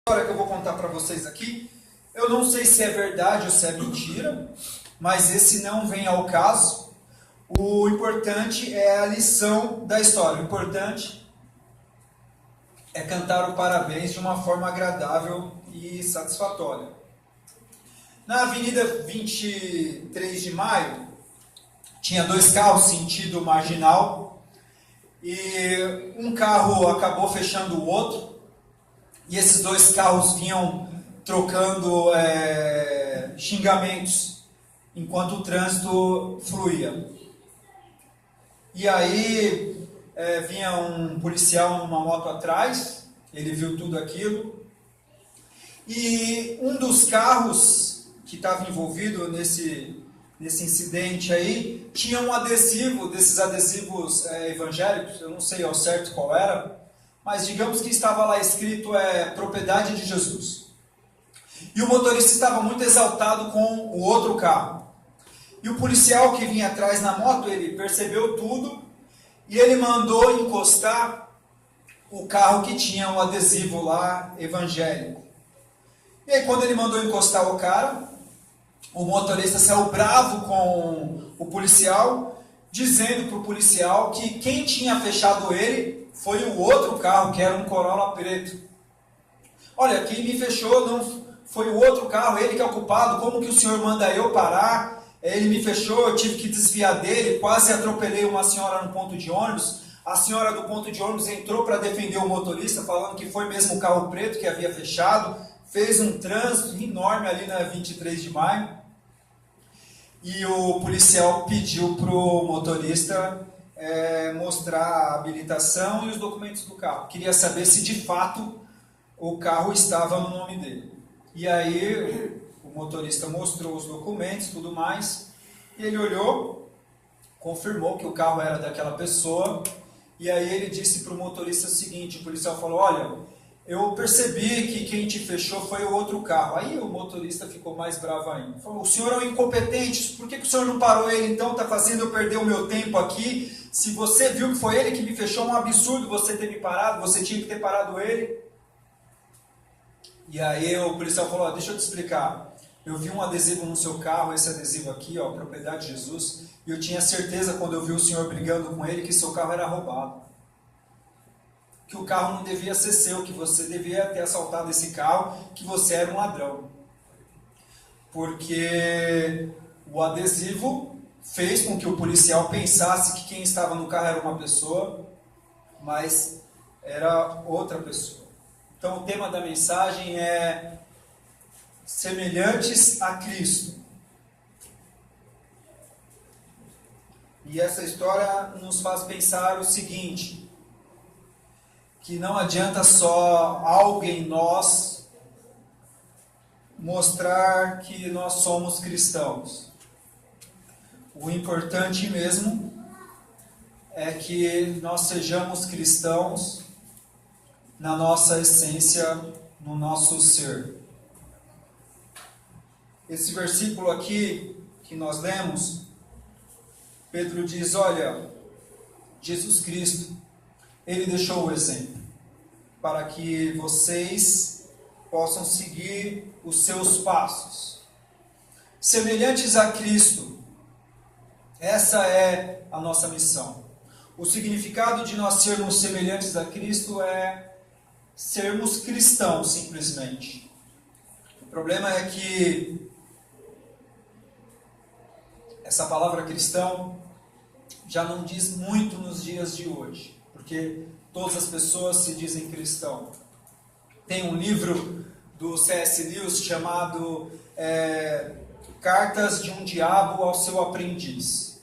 História que eu vou contar para vocês aqui, eu não sei se é verdade ou se é mentira, mas esse não vem ao caso. O importante é a lição da história. O importante é cantar o parabéns de uma forma agradável e satisfatória. Na Avenida 23 de Maio, tinha dois carros sentido marginal e um carro acabou fechando o outro. E esses dois carros vinham trocando xingamentos enquanto o trânsito fluía. E aí vinha um policial numa moto atrás, ele viu tudo aquilo. E um dos carros que estava envolvido nesse incidente aí, tinha um adesivo, desses adesivos evangélicos, eu não sei ao certo qual era, mas digamos que estava lá escrito propriedade de Jesus. E o motorista estava muito exaltado com o outro carro. E o policial que vinha atrás na moto, ele percebeu tudo e ele mandou encostar o carro que tinha um adesivo lá evangélico. E aí quando ele mandou encostar o cara, o motorista saiu bravo com o policial, dizendo para o policial que quem tinha fechado ele foi o outro carro, que era um Corolla preto. Olha, quem me fechou não foi o outro carro, ele que é o culpado, como que o senhor manda eu parar? Ele me fechou, eu tive que desviar dele, quase atropelei uma senhora no ponto de ônibus. A senhora do ponto de ônibus entrou para defender o motorista, falando que foi mesmo o carro preto que havia fechado, fez um trânsito enorme ali na 23 de maio. E o policial pediu para o motorista mostrar a habilitação e os documentos do carro. Queria saber se de fato o carro estava no nome dele. E aí o motorista mostrou os documentos e tudo mais. E ele olhou, confirmou que o carro era daquela pessoa. E aí ele disse para o motorista o seguinte, o policial falou, olha, eu percebi que quem te fechou foi o outro carro. Aí o motorista ficou mais bravo ainda. Falou, o senhor é um incompetente, por que o senhor não parou ele então? Está fazendo eu perder o meu tempo aqui. Se você viu que foi ele que me fechou, é um absurdo você ter me parado, você tinha que ter parado ele. E aí o policial falou, deixa eu te explicar. Eu vi um adesivo no seu carro, esse adesivo aqui, ó, propriedade de Jesus, e eu tinha certeza quando eu vi o senhor brigando com ele que seu carro era roubado. Que o carro não devia ser seu, que você devia ter assaltado esse carro, que você era um ladrão. Porque o adesivo fez com que o policial pensasse que quem estava no carro era uma pessoa, mas era outra pessoa. Então o tema da mensagem é semelhantes a Cristo. E essa história nos faz pensar o seguinte, que não adianta só algo em nós mostrar que nós somos cristãos. O importante mesmo é que nós sejamos cristãos na nossa essência, no nosso ser. Esse versículo aqui que nós lemos, Pedro diz, olha, Jesus Cristo, ele deixou o exemplo para que vocês possam seguir os seus passos. Semelhantes a Cristo, essa é a nossa missão. O significado de nós sermos semelhantes a Cristo é sermos cristãos, simplesmente. O problema é que essa palavra cristão já não diz muito nos dias de hoje. Porque todas as pessoas se dizem cristão. Tem um livro do C.S. Lewis chamado Cartas de um Diabo ao Seu Aprendiz.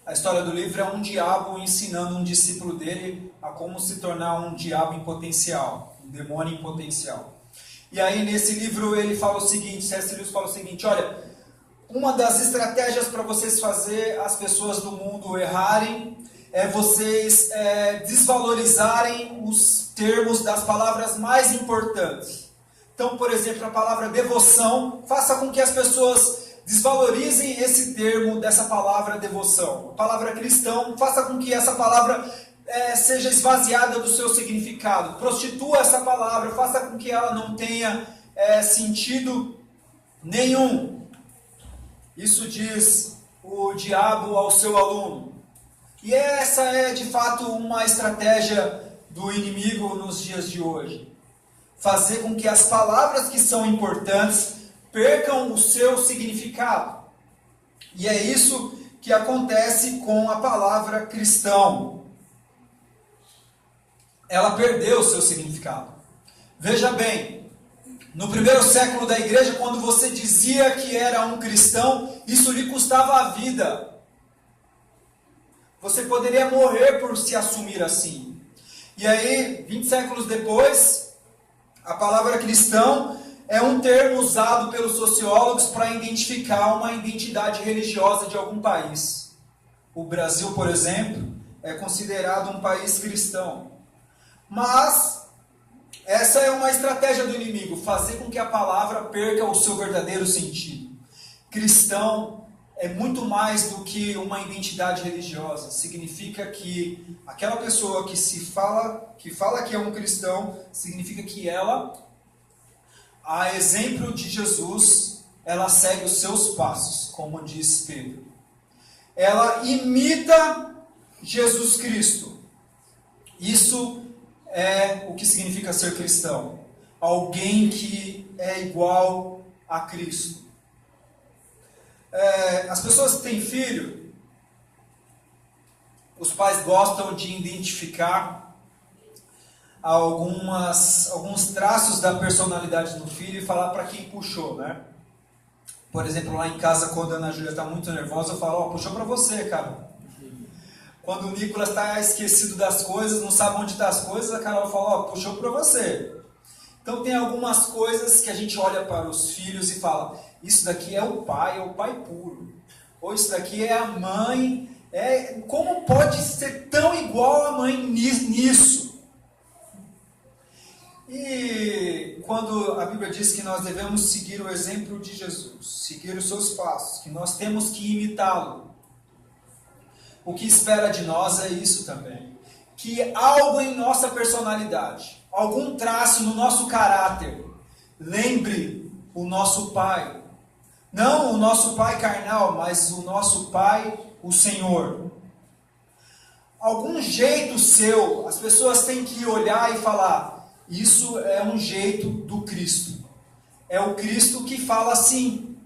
A história do livro é um diabo ensinando um discípulo dele a como se tornar um diabo em potencial, um demônio em potencial. E aí nesse livro ele fala o seguinte, C.S. Lewis fala o seguinte, olha, uma das estratégias para vocês fazer as pessoas do mundo errarem é vocês desvalorizarem os termos das palavras mais importantes. Então, por exemplo, a palavra devoção, faça com que as pessoas desvalorizem esse termo dessa palavra devoção. A palavra cristão, faça com que essa palavra seja esvaziada do seu significado. Prostitua essa palavra, faça com que ela não tenha sentido nenhum. Isso diz o diabo ao seu aluno. E essa é de fato uma estratégia do inimigo nos dias de hoje. Fazer com que as palavras que são importantes percam o seu significado. E é isso que acontece com a palavra cristão. Ela perdeu o seu significado. Veja bem, no primeiro século da igreja, quando você dizia que era um cristão, isso lhe custava a vida. Você poderia morrer por se assumir assim. E aí, 20 séculos depois, a palavra cristão é um termo usado pelos sociólogos para identificar uma identidade religiosa de algum país. O Brasil, por exemplo, é considerado um país cristão. Mas essa é uma estratégia do inimigo, fazer com que a palavra perca o seu verdadeiro sentido. Cristão é muito mais do que uma identidade religiosa. Significa que aquela pessoa que fala que é um cristão, significa que ela, a exemplo de Jesus, ela segue os seus passos, como diz Pedro. Ela imita Jesus Cristo. Isso é o que significa ser cristão. Alguém que é igual a Cristo. As pessoas que têm filho, os pais gostam de identificar alguns traços da personalidade do filho e falar para quem puxou, né? Por exemplo, lá em casa, quando a Ana Júlia está muito nervosa, eu falo, puxou para você, cara. Quando o Nicolas está esquecido das coisas, não sabe onde estão as coisas, a Carol fala, puxou para você. Então tem algumas coisas que a gente olha para os filhos e fala, isso daqui é o pai puro. Ou isso daqui é a mãe. Como pode ser tão igual a mãe nisso? E quando a Bíblia diz que nós devemos seguir o exemplo de Jesus, seguir os seus passos, que nós temos que imitá-lo, o que espera de nós é isso também. Que algo em nossa personalidade, algum traço no nosso caráter, lembre o nosso Pai. Não o nosso Pai carnal, mas o nosso Pai, o Senhor. Algum jeito seu, as pessoas têm que olhar e falar, isso é um jeito do Cristo. É o Cristo que fala assim.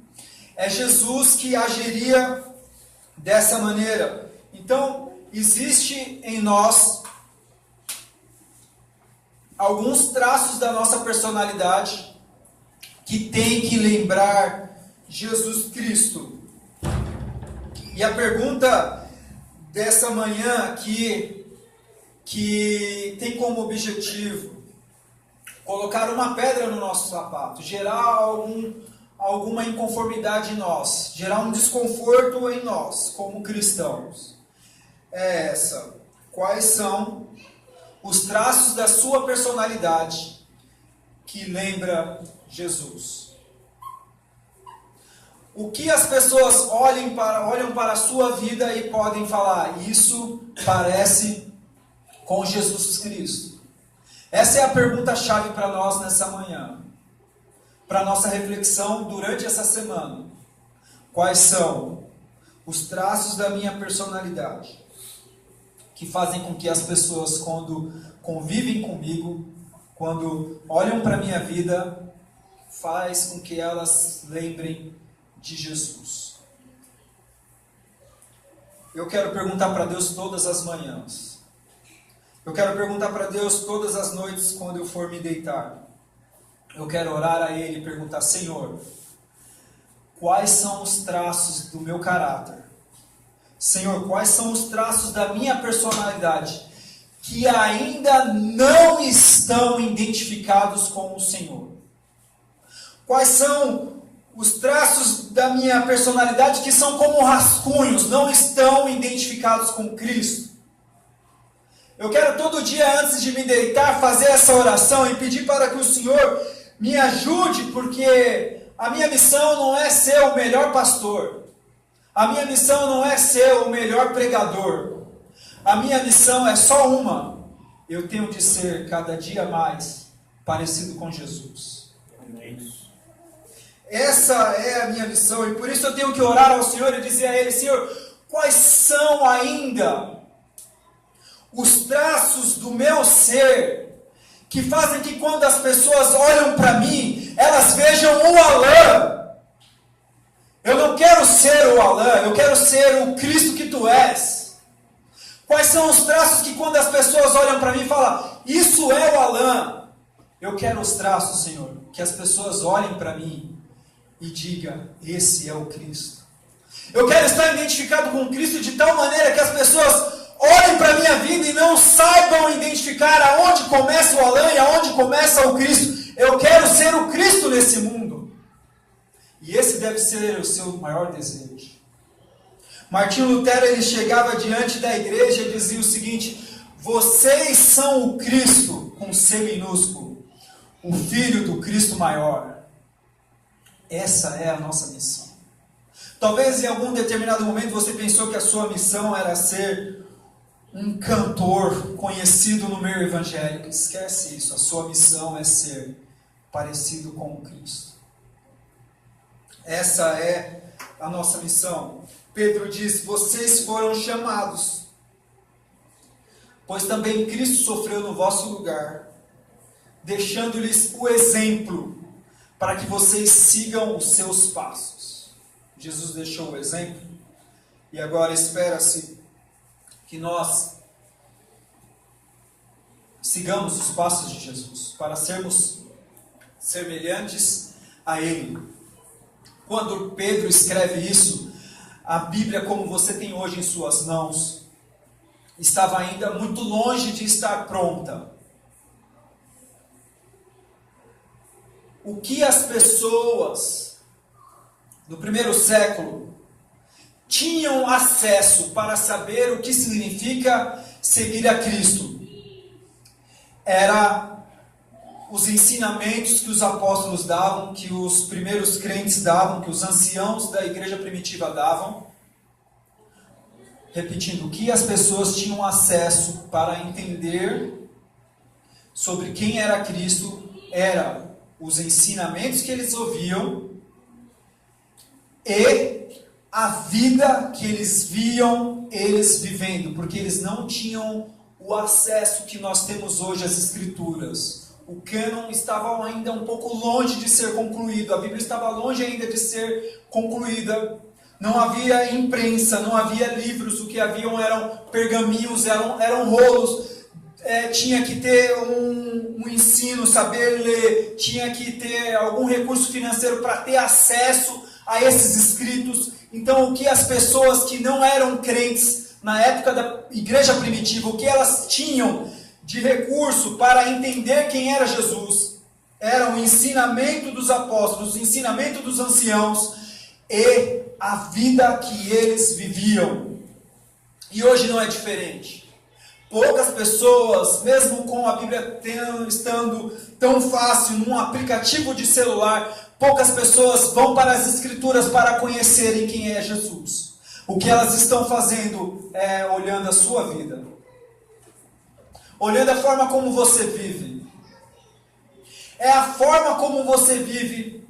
É Jesus que agiria dessa maneira. Então, existe em nós alguns traços da nossa personalidade que tem que lembrar Jesus Cristo. E a pergunta dessa manhã que tem como objetivo colocar uma pedra no nosso sapato, gerar alguma inconformidade em nós, gerar um desconforto em nós como cristãos. É essa. Quais são os traços da sua personalidade que lembra Jesus? O que as pessoas olham para a sua vida e podem falar, isso parece com Jesus Cristo? Essa é a pergunta-chave para nós nessa manhã, para a nossa reflexão durante essa semana. Quais são os traços da minha personalidade que fazem com que as pessoas, quando convivem comigo, quando olham para a minha vida, faz com que elas lembrem de Jesus? Eu quero perguntar para Deus todas as manhãs. Eu quero perguntar para Deus todas as noites quando eu for me deitar. Eu quero orar a Ele e perguntar, Senhor, quais são os traços do meu caráter? Senhor, quais são os traços da minha personalidade que ainda não estão identificados com o Senhor? Quais são os traços da minha personalidade que são como rascunhos, não estão identificados com Cristo? Eu quero todo dia, antes de me deitar, fazer essa oração e pedir para que o Senhor me ajude, porque a minha missão não é ser o melhor pastor. A minha missão não é ser o melhor pregador. A minha missão é só uma. Eu tenho de ser cada dia mais parecido com Jesus. Amém. Essa é a minha missão, e por isso eu tenho que orar ao Senhor e dizer a Ele: Senhor, quais são ainda os traços do meu ser que fazem que quando as pessoas olham para mim, elas vejam o Alain. Eu não quero ser o Alain, eu quero ser o Cristo que Tu és. Quais são os traços que quando as pessoas olham para mim e falam: isso é o Alain? Eu quero os traços, Senhor, que as pessoas olhem para mim e digam: esse é o Cristo. Eu quero estar identificado com Cristo de tal maneira que as pessoas olhem para a minha vida e não saibam identificar aonde começa o Alain e aonde começa o Cristo. Eu quero ser o Cristo nesse mundo. E esse deve ser o seu maior desejo. Martinho Lutero, ele chegava diante da igreja e dizia o seguinte: vocês são o Cristo, com C minúsculo, o Filho do Cristo maior. Essa é a nossa missão. Talvez em algum determinado momento você pensou que a sua missão era ser um cantor conhecido no meio evangélico. Esquece isso. A sua missão é ser parecido com o Cristo. Essa é a nossa missão. Pedro diz: vocês foram chamados, pois também Cristo sofreu no vosso lugar, deixando-lhes o exemplo, para que vocês sigam os seus passos. Jesus deixou o exemplo, e agora espera-se que nós sigamos os passos de Jesus, para sermos semelhantes a Ele. Quando Pedro escreve isso, a Bíblia, como você tem hoje em suas mãos, estava ainda muito longe de estar pronta. O que as pessoas do primeiro século tinham acesso para saber o que significa seguir a Cristo era os ensinamentos que os apóstolos davam, que os primeiros crentes davam, que os anciãos da igreja primitiva davam. Repetindo, o que as pessoas tinham acesso para entender sobre quem era Cristo era os ensinamentos que eles ouviam e a vida que eles viam eles vivendo, porque eles não tinham o acesso que nós temos hoje às Escrituras. O cânon estava ainda um pouco longe de ser concluído, a Bíblia estava longe ainda de ser concluída. Não havia imprensa, não havia livros, o que haviam eram pergaminhos, eram rolos. Tinha que ter um ensino, saber ler, tinha que ter algum recurso financeiro para ter acesso a esses escritos. Então, o que as pessoas que não eram crentes na época da igreja primitiva, o que elas tinham de recurso para entender quem era Jesus, era o ensinamento dos apóstolos, o ensinamento dos anciãos e a vida que eles viviam. E hoje não é diferente. Poucas pessoas, mesmo com a Bíblia estando tão fácil num aplicativo de celular, poucas pessoas vão para as Escrituras para conhecerem quem é Jesus. O que elas estão fazendo é olhando a sua vida, olhando a forma como você vive. É a forma como você vive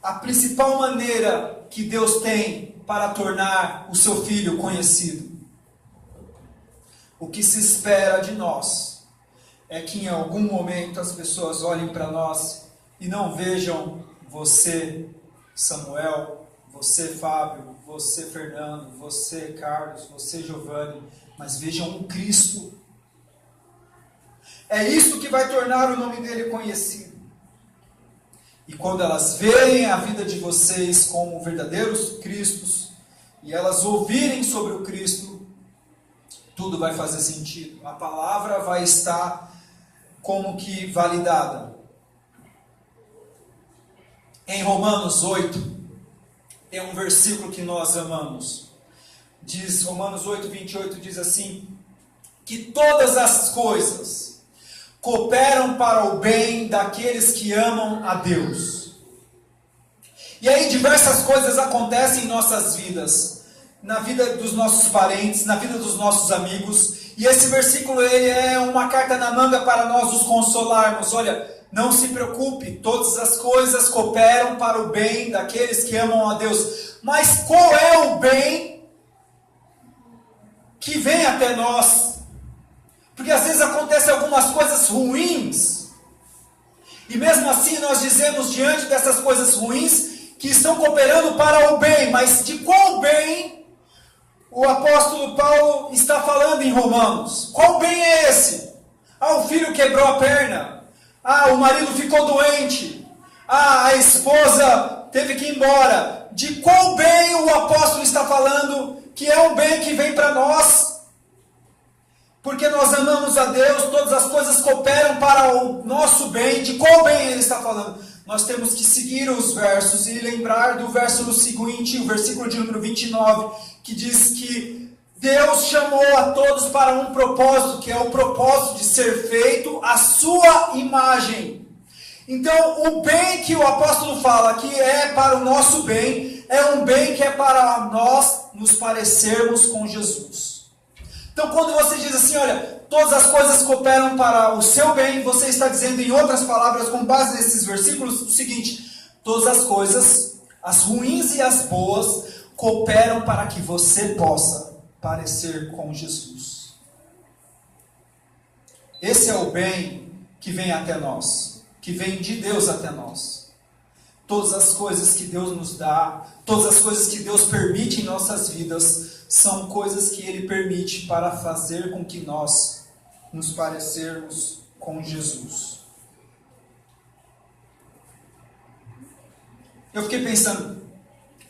a principal maneira que Deus tem para tornar o seu filho conhecido. O que se espera de nós é que em algum momento as pessoas olhem para nós e não vejam você, Samuel, você, Fábio, você, Fernando, você, Carlos, você, Giovanni, mas vejam o Cristo. É isso que vai tornar o nome dele conhecido. E quando elas verem a vida de vocês como verdadeiros Cristos, e elas ouvirem sobre o Cristo, tudo vai fazer sentido. A palavra vai estar como que validada. Em Romanos 8, tem um versículo que nós amamos. Diz, Romanos 8, 28, diz assim, que todas as coisas cooperam para o bem daqueles que amam a Deus. E aí diversas coisas acontecem em nossas vidas. na vida dos nossos parentes, na vida dos nossos amigos. E esse versículo ele é uma carta na manga para nós nos consolarmos. Olha, não se preocupe, todas as coisas cooperam para o bem daqueles que amam a Deus. Mas qual é o bem que vem até nós? Porque às vezes acontecem algumas coisas ruins. E mesmo assim nós dizemos diante dessas coisas ruins que estão cooperando para o bem. Mas de qual bem o apóstolo Paulo está falando em Romanos? Qual bem é esse? O filho quebrou a perna. O marido ficou doente. A esposa teve que ir embora. De qual bem o apóstolo está falando que é um bem que vem para nós? Porque nós amamos a Deus, todas as coisas cooperam para o nosso bem. De qual bem ele está falando? Nós temos que seguir os versos e lembrar do verso seguinte, o versículo de número 29, que diz que Deus chamou a todos para um propósito, que é o propósito de ser feito à sua imagem. Então, o bem que o apóstolo fala que é para o nosso bem, é um bem que é para nós nos parecermos com Jesus. Então, quando você diz assim, olha, todas as coisas cooperam para o seu bem, você está dizendo, em outras palavras, com base nesses versículos, o seguinte: todas as coisas, as ruins e as boas, cooperam para que você possa parecer com Jesus. Esse é o bem que vem até nós, que vem de Deus até nós. Todas as coisas que Deus nos dá, todas as coisas que Deus permite em nossas vidas, são coisas que Ele permite para fazer com que nós nos parecermos com Jesus. Eu fiquei pensando,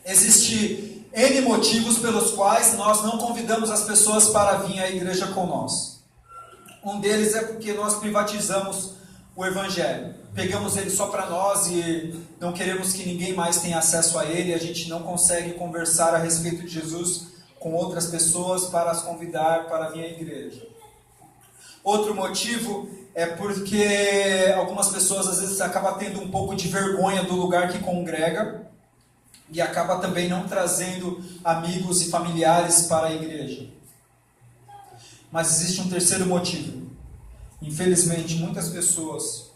existe N motivos pelos quais nós não convidamos as pessoas para vir à igreja com nós. Um deles é porque nós privatizamos o Evangelho. Pegamos ele só para nós e não queremos que ninguém mais tenha acesso a ele. A gente não consegue conversar a respeito de Jesus com outras pessoas para as convidar para vir à igreja. Outro motivo é porque algumas pessoas às vezes acabam tendo um pouco de vergonha do lugar que congrega e acaba também não trazendo amigos e familiares para a igreja. Mas existe um terceiro motivo. Infelizmente, muitas pessoas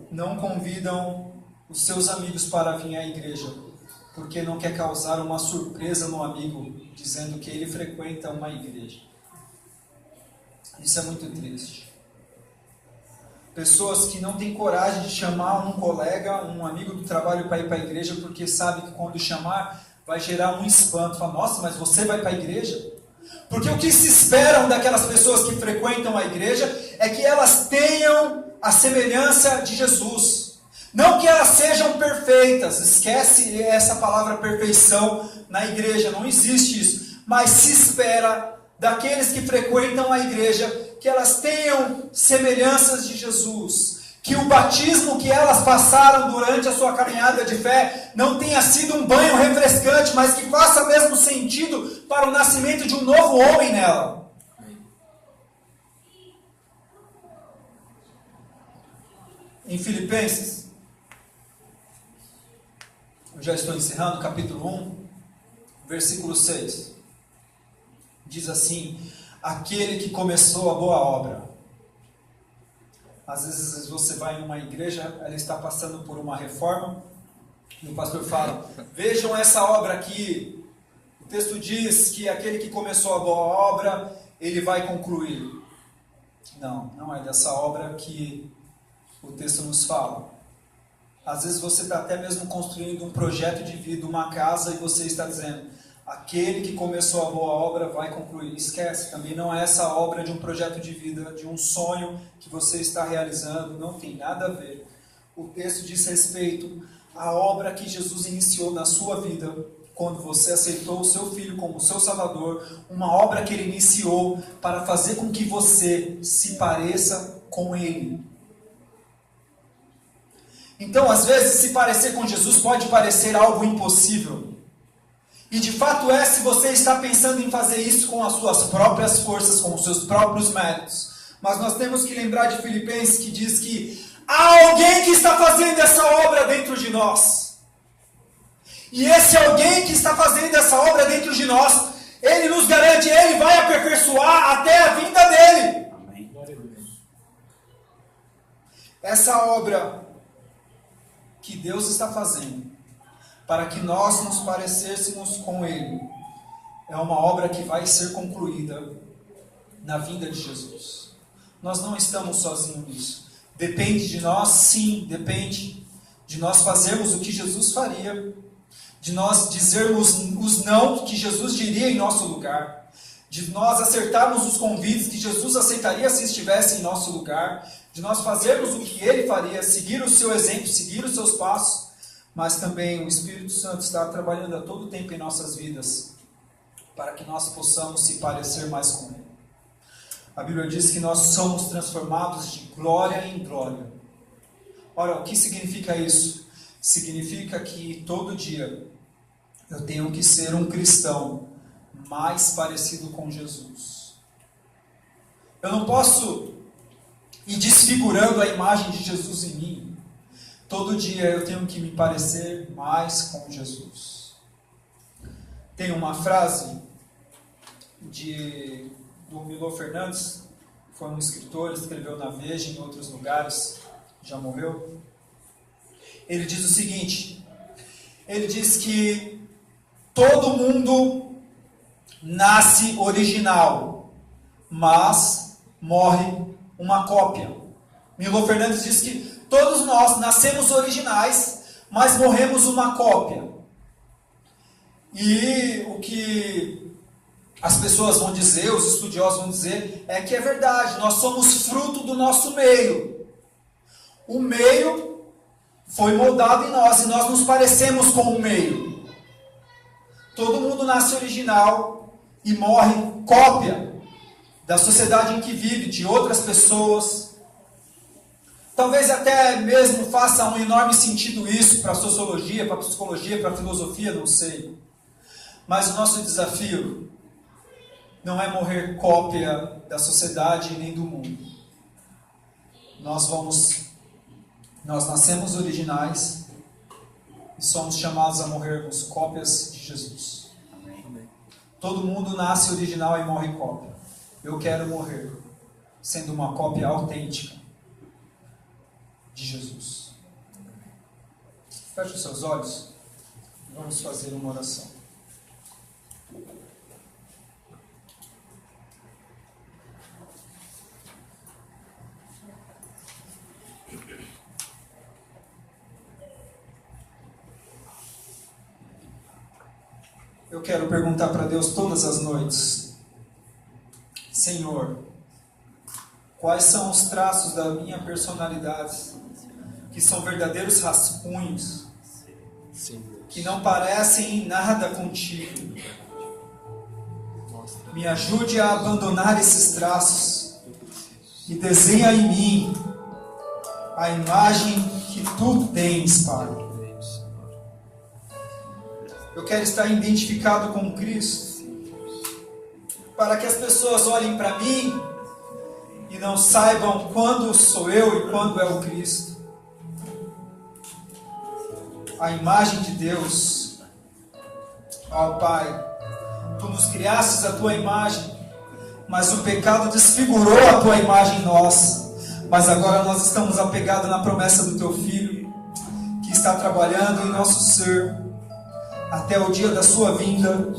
não convidam os seus amigos para vir à igreja, porque não quer causar uma surpresa no amigo, dizendo que ele frequenta uma igreja. Isso é muito triste. Pessoas que não têm coragem de chamar um colega, um amigo do trabalho para ir para a igreja, porque sabe que quando chamar vai gerar um espanto. Fala, nossa, mas você vai para a igreja? Porque o que se esperam daquelas pessoas que frequentam a igreja é que elas tenham a semelhança de Jesus. Não que elas sejam perfeitas, esquece essa palavra perfeição na igreja, não existe isso. Mas se espera daqueles que frequentam a igreja que elas tenham semelhanças de Jesus. Que o batismo que elas passaram durante a sua caminhada de fé não tenha sido um banho refrescante, mas que faça mesmo sentido para o nascimento de um novo homem nela. Em Filipenses, eu já estou encerrando, capítulo 1, versículo 6. Diz assim: aquele que começou a boa obra. Às vezes você vai em uma igreja, ela está passando por uma reforma, e o pastor fala, vejam essa obra aqui. O texto diz que aquele que começou a boa obra, ele vai concluir. Não, não é dessa obra que o texto nos fala. Às vezes você está até mesmo construindo um projeto de vida, uma casa, e você está dizendo, aquele que começou a boa obra vai concluir. Esquece, também não é essa obra de um projeto de vida, de um sonho que você está realizando, não tem nada a ver. O texto diz respeito à obra que Jesus iniciou na sua vida, quando você aceitou o seu Filho como seu Salvador, uma obra que Ele iniciou para fazer com que você se pareça com Ele. Então, às vezes, se parecer com Jesus pode parecer algo impossível. E de fato é, se você está pensando em fazer isso com as suas próprias forças, com os seus próprios méritos. Mas nós temos que lembrar de Filipenses, que diz que há alguém que está fazendo essa obra dentro de nós. E esse alguém que está fazendo essa obra dentro de nós Ele nos garante, Ele vai aperfeiçoar até a vinda dEle. Amém. Essa obra que Deus está fazendo para que nós nos parecêssemos com Ele é uma obra que vai ser concluída na vinda de Jesus. Nós não estamos sozinhos nisso. Depende de nós, sim, depende de nós fazermos o que Jesus faria, de nós dizermos os não que Jesus diria em nosso lugar, de nós acertarmos os convites que Jesus aceitaria se estivesse em nosso lugar, de nós fazermos o que Ele faria, seguir o seu exemplo, seguir os seus passos, mas também o Espírito Santo está trabalhando a todo tempo em nossas vidas, para que nós possamos se parecer mais com Ele. A Bíblia diz que nós somos transformados de glória em glória. Ora, o que significa isso? Significa que todo dia eu tenho que ser um cristão mais parecido com Jesus. Eu não posso ir desfigurando a imagem de Jesus em mim. Todo dia eu tenho que me parecer mais com Jesus. Tem uma frase do Milor Fernandes, que foi um escritor, escreveu na Veja, em outros lugares, já morreu. Ele diz o seguinte, ele diz que todo mundo nasce original, mas morre uma cópia. Milor Fernandes diz que todos nós nascemos originais, mas morremos uma cópia. E o que as pessoas vão dizer, os estudiosos vão dizer, é que é verdade, nós somos fruto do nosso meio. O meio foi moldado em nós e nós nos parecemos com o meio. Todo mundo nasce original e morre cópia da sociedade em que vive, de outras pessoas. Talvez até mesmo faça um enorme sentido isso para a sociologia, para a psicologia, para a filosofia, não sei. Mas o nosso desafio não é morrer cópia da sociedade nem do mundo. Nós nascemos originais e somos chamados a morrermos cópias de Jesus. Amém. Todo mundo nasce original e morre cópia. Eu quero morrer sendo uma cópia autêntica de Jesus. Feche os seus olhos e vamos fazer uma oração. Eu quero perguntar para Deus todas as noites: Senhor, quais são os traços da minha personalidade que são verdadeiros rascunhos, que não parecem em nada contigo? Me ajude a abandonar esses traços e desenha em mim a imagem que tu tens, Pai. Eu quero estar identificado com Cristo, para que as pessoas olhem para mim e não saibam quando sou eu e quando é o Cristo. A imagem de Deus. Ó Pai, Tu nos criastes a Tua imagem, mas o pecado desfigurou a Tua imagem em nós. Mas agora nós estamos apegados na promessa do Teu Filho, que está trabalhando em nosso ser, até o dia da sua vinda,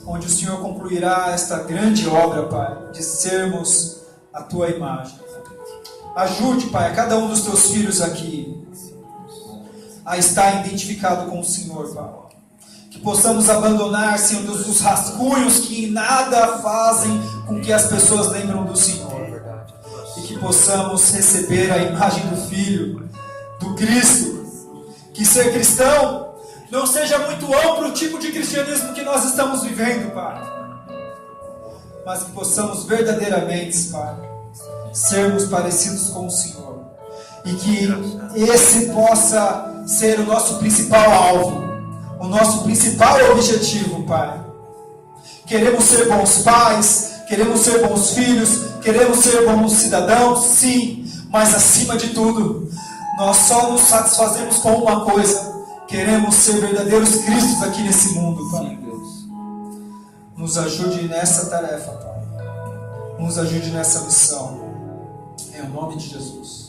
onde o Senhor concluirá esta grande obra, Pai, de sermos a Tua imagem. Ajude, Pai, a cada um dos Teus filhos aqui a estar identificado com o Senhor, Pai. Que possamos abandonar, Senhor Deus, os rascunhos que nada fazem com que as pessoas lembram do Senhor. E que possamos receber a imagem do Filho, do Cristo. Que ser cristão não seja muito amplo o tipo de cristianismo que nós estamos vivendo, Pai. Mas que possamos verdadeiramente, Pai, sermos parecidos com o Senhor. E que esse possa ser o nosso principal alvo, o nosso principal objetivo, Pai. Queremos ser bons pais, queremos ser bons filhos, queremos ser bons cidadãos, sim. Mas acima de tudo, nós só nos satisfazemos com uma coisa: queremos ser verdadeiros cristos aqui nesse mundo, Pai. Nos ajude nessa tarefa, Pai. Nos ajude nessa missão. Em nome de Jesus.